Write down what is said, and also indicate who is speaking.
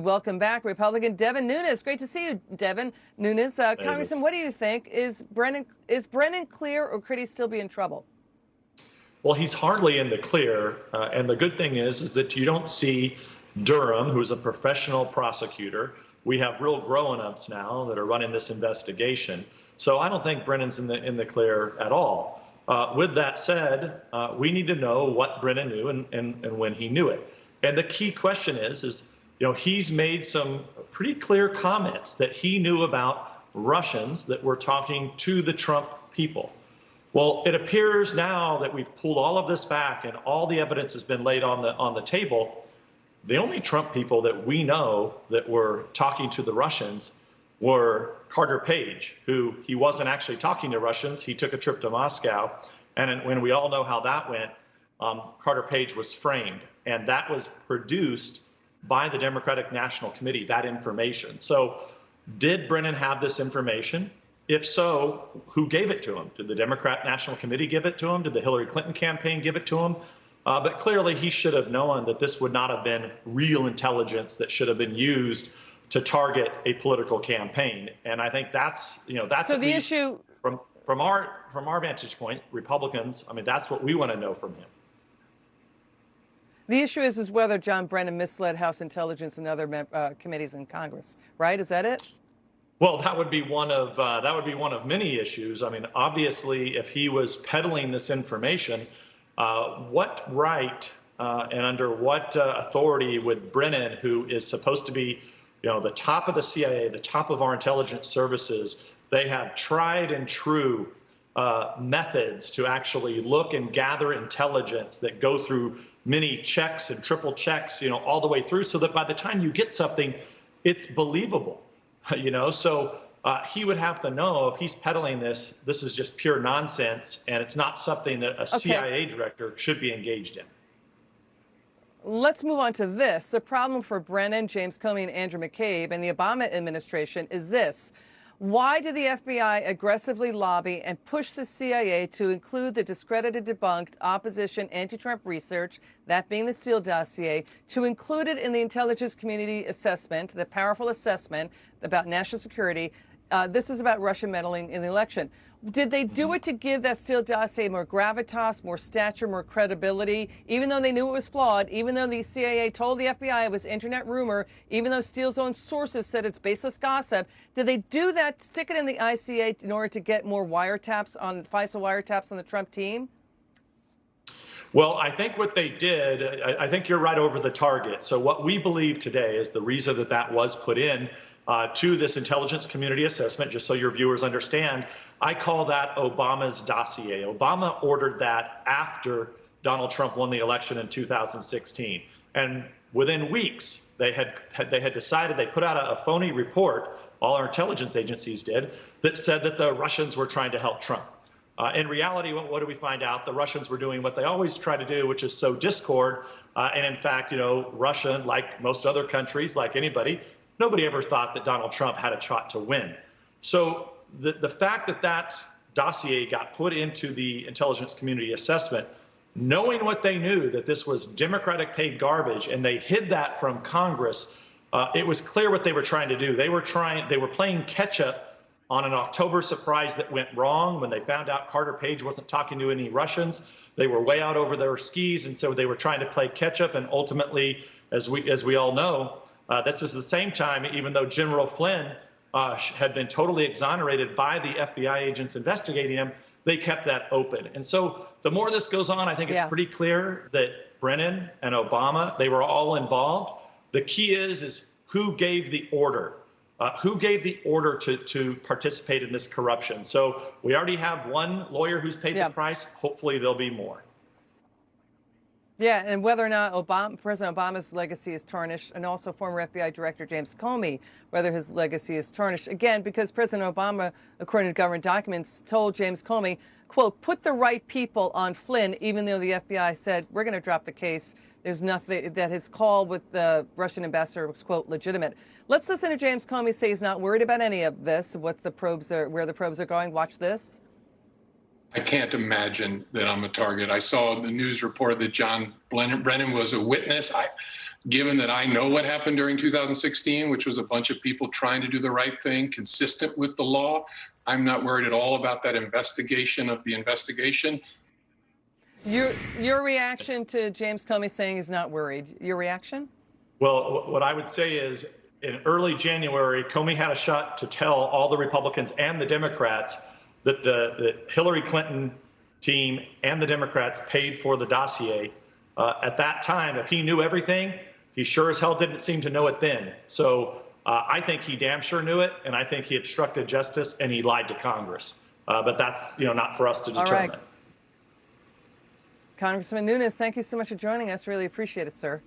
Speaker 1: Welcome back, Republican Devin Nunes. Great to see you, Devin Nunes. Congressman, what do you think? Is Brennan clear, or could he still be in trouble?
Speaker 2: Well, he's hardly in the clear, and the good thing is that you don't see Durham, who's a professional prosecutor. We have real grown-ups now that are running this investigation, so I don't think Brennan's in the clear at all. With that said, we need to know what Brennan knew and when he knew it. And the key question is he's made some pretty clear comments that he knew about Russians that were talking to the Trump people. Well, it appears now that we've pulled all of this back and all the evidence has been laid on the table. The only Trump people that we know that were talking to the Russians were Carter Page, who he wasn't actually talking to Russians. He took a trip to Moscow. And when we all know how that went, Carter Page was framed. And that was produced by the Democratic National Committee, that information. So did Brennan have this information? If so, who gave it to him? Did the Democrat National Committee give it to him? Did the Hillary Clinton campaign give it to him? But clearly he should have known that this would not have been real intelligence that should have been used to target a political campaign. And I think that's
Speaker 1: so the issue
Speaker 2: from our vantage point, Republicans, I mean, that's what we want to know from him.
Speaker 1: The issue is whether John Brennan misled House Intelligence and other committees in Congress, right? Is that it?
Speaker 2: Well, that would be one of many issues. I mean, obviously, if he was peddling this information, what right and under what authority would Brennan, who is supposed to be, the top of the CIA, the top of our intelligence services, they have tried and true methods to actually look and gather intelligence that go through many checks and triple checks, all the way through, so that by the time you get something, it's believable, So he would have to know if he's peddling this is just pure nonsense, and it's not something that a CIA director should be engaged in.
Speaker 1: Let's move on to this. The problem for Brennan, James Comey, and Andrew McCabe and the Obama administration is this. Why did the FBI aggressively lobby and push the CIA to include the discredited, debunked opposition anti-Trump research, that being the Steele dossier, to include it in the intelligence community assessment, the powerful assessment about national security? This is about Russian meddling in the election. Did they do it to give that Steele dossier more gravitas, more stature, more credibility, even though they knew it was flawed, even though the CIA told the FBI it was internet rumor, even though Steele's own sources said it's baseless gossip? Did they do that, stick it in the ICA in order to get more wiretaps on FISA wiretaps on the Trump team?
Speaker 2: Well, I think what they did, I think you're right over the target. So what we believe today is the reason that was put in to this intelligence community assessment, just so your viewers understand, I call that Obama's dossier. Obama ordered that after Donald Trump won the election in 2016. And within weeks, they had decided, they put out a phony report, all our intelligence agencies did, that said that the Russians were trying to help Trump. In reality, what do we find out? The Russians were doing what they always try to do, which is sow discord. And in fact, Russia, like most other countries, like anybody, nobody ever thought that Donald Trump had a shot to win. So the fact that that dossier got put into the intelligence community assessment, knowing what they knew, that this was Democratic paid garbage, and they hid that from Congress, it was clear what they were trying to do. They were playing catch up on an October surprise that went wrong when they found out Carter Page wasn't talking to any Russians. They were way out over their skis, and so they were trying to play catch up. And ultimately, as we all know, this is the same time, even though General Flynn had been totally exonerated by the FBI agents investigating him, they kept that open. And so the more this goes on, I think it's pretty clear that Brennan and Obama, they were all involved. The key is who gave the order? Who gave the order to participate in this corruption? So we already have one lawyer who's paid the price. Hopefully there'll be more.
Speaker 1: Yeah, and whether or not President Obama's legacy is tarnished, and also former FBI Director James Comey, whether his legacy is tarnished. Again, because President Obama, according to government documents, told James Comey, quote, put the right people on Flynn, even though the FBI said, we're going to drop the case. There's nothing, that his call with the Russian ambassador was, quote, legitimate. Let's listen to James Comey say he's not worried about any of this, where the probes are going. Watch this.
Speaker 3: I can't imagine that I'm a target. I saw the news report that John Brennan was a witness. given that I know what happened during 2016, which was a bunch of people trying to do the right thing consistent with the law. I'm not worried at all about that investigation of the investigation.
Speaker 1: Your reaction to James Comey saying he's not worried, your reaction?
Speaker 2: Well, what I would say is in early January, Comey had a shot to tell all the Republicans and the Democrats that the Hillary Clinton team and the Democrats paid for the dossier. At that time, if he knew everything, he sure as hell didn't seem to know it then. So I think he damn sure knew it, and I think he obstructed justice and he lied to Congress. But that's not for us to determine.
Speaker 1: All right. Congressman Nunes, thank you so much for joining us. Really appreciate it, sir.